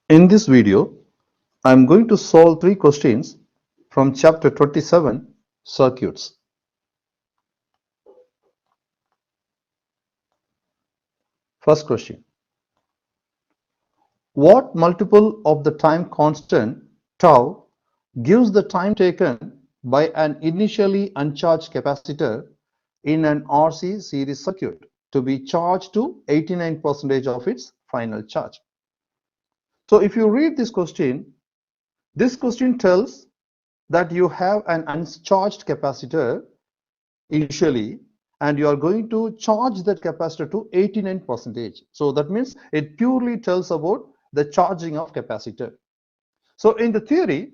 In this video, I am going to solve three questions from chapter 27, Circuits. First question. What multiple of the time constant tau gives the time taken by an initially uncharged capacitor in an RC series circuit to be charged to 89% of its final charge? So if you read this question tells that you have an uncharged capacitor initially and you are going to charge that capacitor to 89%. So that means it purely tells about the charging of capacitor. So in the theory,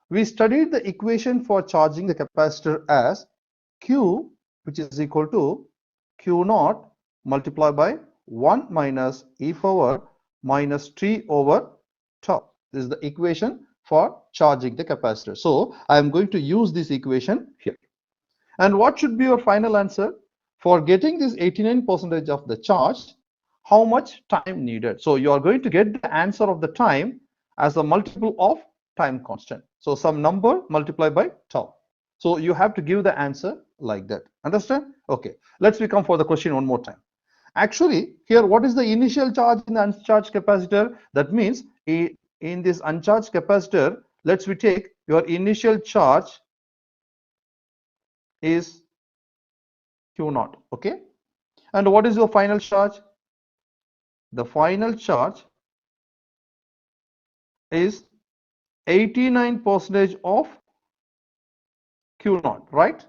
we studied the equation for charging the capacitor as Q, which is equal to Q naught multiplied by 1 minus e power minus t over tau. This is the equation for charging the capacitor. So I am going to use this equation here. And what should be your final answer? For getting this 89% of the charge, how much time needed? So you are going to get the answer of the time as a multiple of time constant. So some number multiplied by tau. So you have to give the answer like that. Understand? Okay. Let's become for the question one more time. Actually, here what is the initial charge in the uncharged capacitor? That means in this uncharged capacitor, let's we take your initial charge is Q naught. Okay. And what is your final charge? The final charge is 89% of Q naught, right?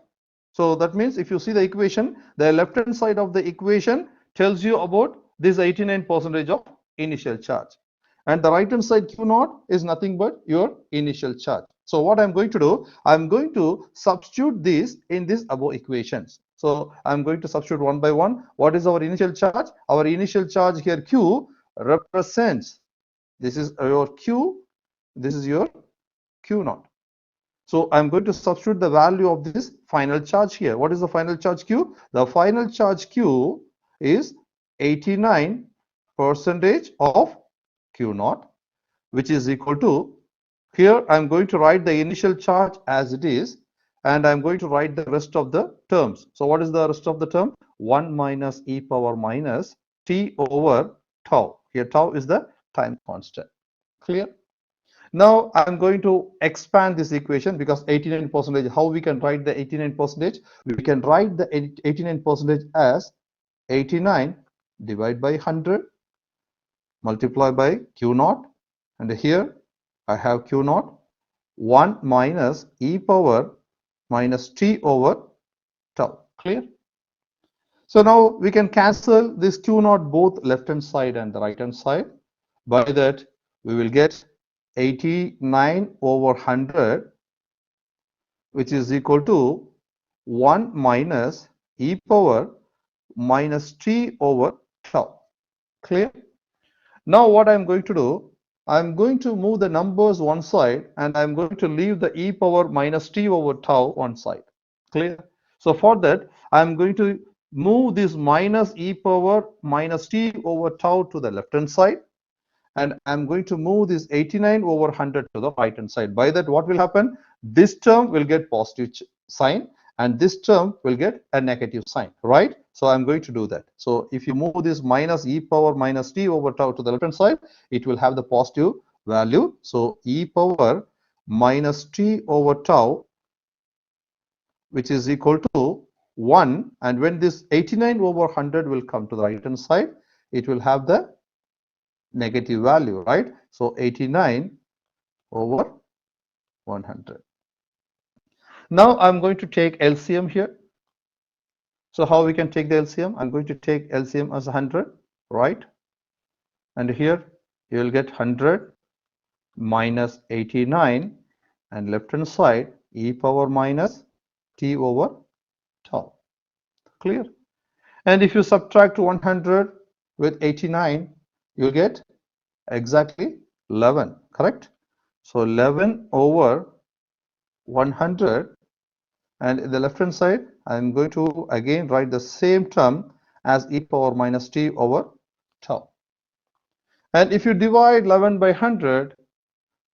So that means if you see the equation, the left hand side of the equation tells you about this 89% of initial charge. And the right hand side Q naught is nothing but your initial charge. So what I'm going to do, I'm going to substitute this in these above equations. So I'm going to substitute one by one. What is our initial charge? Our initial charge here Q represents, this is your Q, this is your Q naught. So I'm going to substitute the value of this final charge here. What is the final charge Q? The final charge Q is 89% of Q naught, which is equal to, here I'm going to write the initial charge as it is, and I'm going to write the rest of the terms. So what is the rest of the term? 1 minus e power minus t over tau. Here tau is the time constant. Clear? Now I'm going to expand this equation because 89%, how we can write the 89%? We can write the 89% as 89 divided by 100 multiplied by Q naught, and here I have Q naught 1 minus e power minus t over tau. Clear? So now we can cancel this Q naught both left hand side and the right hand side. By that we will get 89 over 100, which is equal to 1 minus e power minus t over tau. Clear? Now what I'm going to do, I'm going to move the numbers one side and I'm going to leave the e power minus t over tau one side. Clear? So for that, I'm going to move this minus e power minus t over tau to the left hand side, and I'm going to move this 89 over 100 to the right hand side. By that, what will happen? This term will get positive sign and this term will get a negative sign, right? So I'm going to do that. So if you move this minus e power minus t over tau to the left hand side, it will have the positive value. So e power minus t over tau, which is equal to 1, and when this 89 over 100 will come to the right hand side, it will have the negative value, right? So 89 over 100. Now I'm going to take LCM here. So how we can take the LCM? I'm going to take LCM as 100, right? And here you will get 100 minus 89, and left hand side e power minus t over tau. Clear? And if you subtract 100 with 89, you'll get exactly 11, correct? So 11 over 100, and in the left hand side I'm going to again write the same term as e power minus t over tau. And if you divide 11 by 100,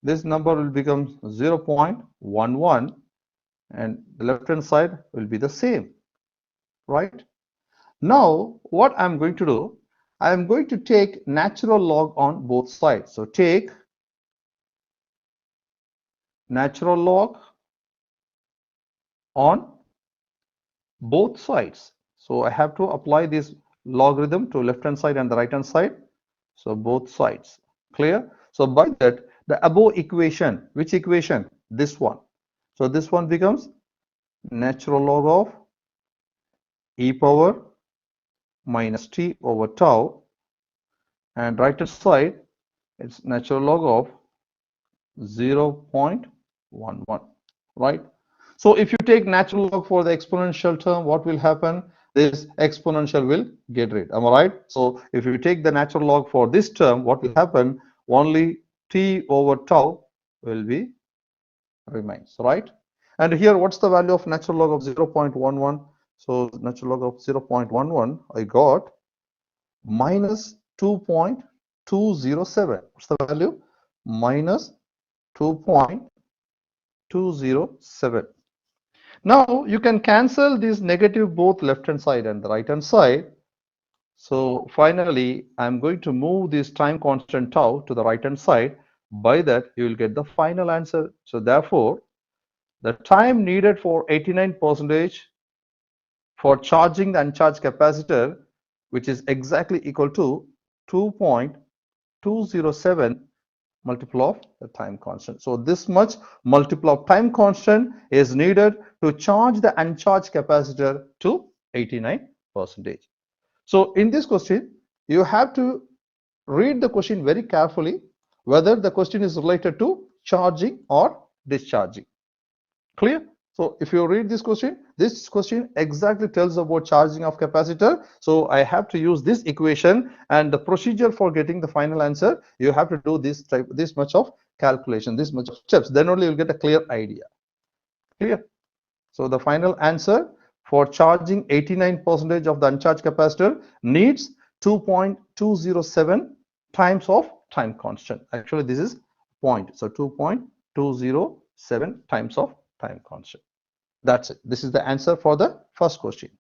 this number will become 0.11, and the left hand side will be the same, right? Now, what I'm going to do, I'm going to take natural log on both sides. So take natural log on both sides. So I have to apply this logarithm to left hand side and the right hand side. So both sides. Clear? So by that, the above equation, which equation? This one. So this one becomes natural log of e power minus t over tau, and right hand side, it's natural log of 0.11, right? So if you take natural log for the exponential term, what will happen? This exponential will get rid. Am I right? So if you take the natural log for this term, what will happen? Only t over tau will be remains, right? And here, what's the value of natural log of 0.11? So natural log of 0.11, I got minus 2.207. What's the value? Minus 2.207. Now you can cancel this negative both left hand side and the right hand side. So finally, I'm going to move this time constant tau to the right hand side. By that, you will get the final answer. So therefore, the time needed for 89% for charging the uncharged capacitor, which is exactly equal to 2.207 multiple of the time constant. So this much multiple of time constant is needed to charge the uncharged capacitor to 89%. So in this question, you have to read the question very carefully, whether the question is related to charging or discharging. Clear? So if you read this question exactly tells about charging of capacitor. So I have to use this equation, and the procedure for getting the final answer, you have to do this much of calculation, this much of steps. Then only you'll get a clear idea. Clear? So the final answer for charging 89% of the uncharged capacitor needs 2.207 times of time constant. Actually, this is point. So 2.207 times of time constant. That's it. This is the answer for the first question.